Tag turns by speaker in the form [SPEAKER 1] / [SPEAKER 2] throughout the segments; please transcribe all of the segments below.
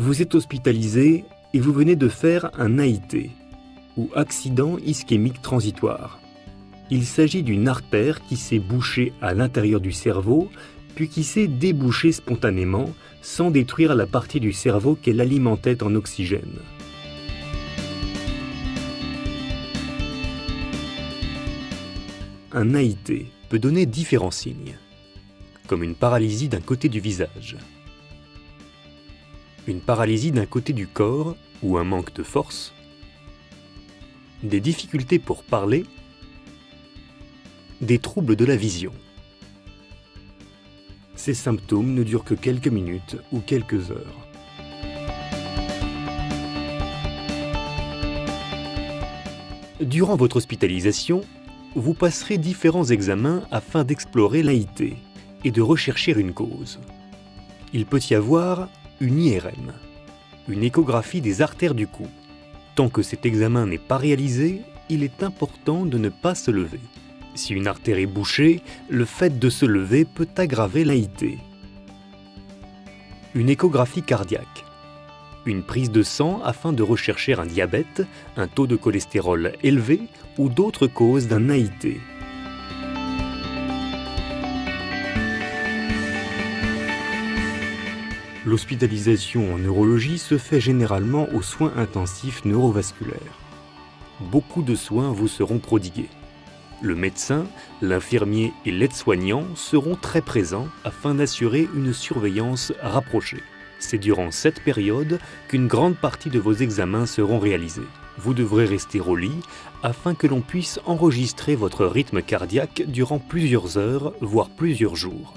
[SPEAKER 1] Vous êtes hospitalisé et vous venez de faire un AIT, ou accident ischémique transitoire. Il s'agit d'une artère qui s'est bouchée à l'intérieur du cerveau, puis qui s'est débouchée spontanément, sans détruire la partie du cerveau qu'elle alimentait en oxygène. Un AIT peut donner différents signes, comme une paralysie d'un côté du visage, une paralysie d'un côté du corps ou un manque de force, des difficultés pour parler, des troubles de la vision. Ces symptômes ne durent que quelques minutes ou quelques heures. Durant votre hospitalisation, vous passerez différents examens afin d'explorer l'AIT et de rechercher une cause. Il peut y avoir une IRM, une échographie des artères du cou. Tant que cet examen n'est pas réalisé, il est important de ne pas se lever. Si une artère est bouchée, le fait de se lever peut aggraver l'AIT. Une échographie cardiaque, une prise de sang afin de rechercher un diabète, un taux de cholestérol élevé ou d'autres causes d'un AIT. L'hospitalisation en neurologie se fait généralement aux soins intensifs neurovasculaires. Beaucoup de soins vous seront prodigués. Le médecin, l'infirmier et l'aide-soignant seront très présents afin d'assurer une surveillance rapprochée. C'est durant cette période qu'une grande partie de vos examens seront réalisés. Vous devrez rester au lit afin que l'on puisse enregistrer votre rythme cardiaque durant plusieurs heures, voire plusieurs jours.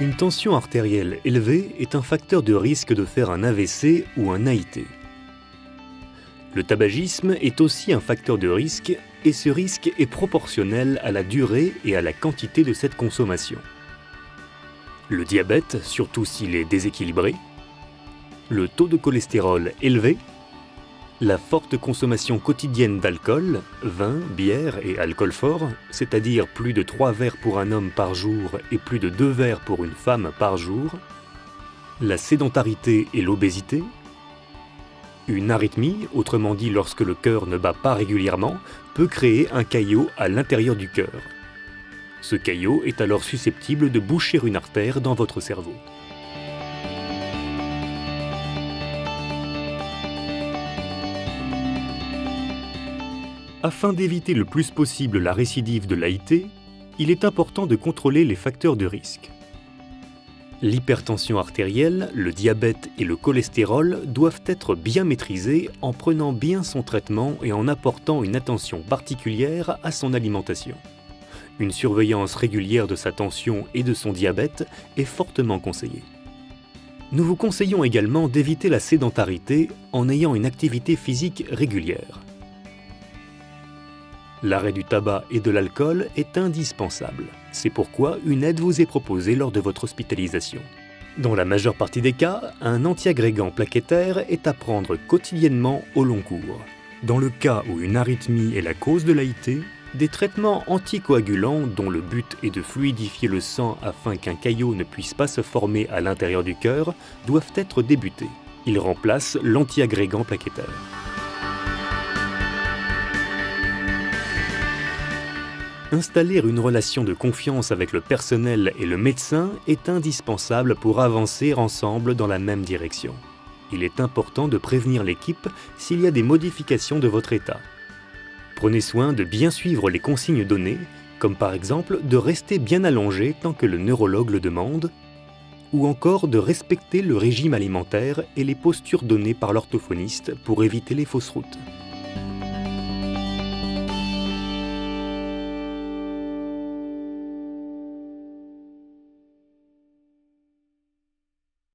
[SPEAKER 1] Une tension artérielle élevée est un facteur de risque de faire un AVC ou un AIT. Le tabagisme est aussi un facteur de risque et ce risque est proportionnel à la durée et à la quantité de cette consommation. Le diabète, surtout s'il est déséquilibré, le taux de cholestérol élevé, la forte consommation quotidienne d'alcool, vin, bière et alcool fort, c'est-à-dire plus de 3 verres pour un homme par jour et plus de 2 verres pour une femme par jour, la sédentarité et l'obésité, une arythmie, autrement dit lorsque le cœur ne bat pas régulièrement, peut créer un caillot à l'intérieur du cœur. Ce caillot est alors susceptible de boucher une artère dans votre cerveau. Afin d'éviter le plus possible la récidive de l'AIT, il est important de contrôler les facteurs de risque. L'hypertension artérielle, le diabète et le cholestérol doivent être bien maîtrisés en prenant bien son traitement et en apportant une attention particulière à son alimentation. Une surveillance régulière de sa tension et de son diabète est fortement conseillée. Nous vous conseillons également d'éviter la sédentarité en ayant une activité physique régulière. L'arrêt du tabac et de l'alcool est indispensable. C'est pourquoi une aide vous est proposée lors de votre hospitalisation. Dans la majeure partie des cas, un antiagrégant plaquettaire est à prendre quotidiennement au long cours. Dans le cas où une arythmie est la cause de l'AIT, des traitements anticoagulants dont le but est de fluidifier le sang afin qu'un caillot ne puisse pas se former à l'intérieur du cœur doivent être débutés. Ils remplacent l'antiagrégant plaquettaire. Installer une relation de confiance avec le personnel et le médecin est indispensable pour avancer ensemble dans la même direction. Il est important de prévenir l'équipe s'il y a des modifications de votre état. Prenez soin de bien suivre les consignes données, comme par exemple de rester bien allongé tant que le neurologue le demande, ou encore de respecter le régime alimentaire et les postures données par l'orthophoniste pour éviter les fausses routes.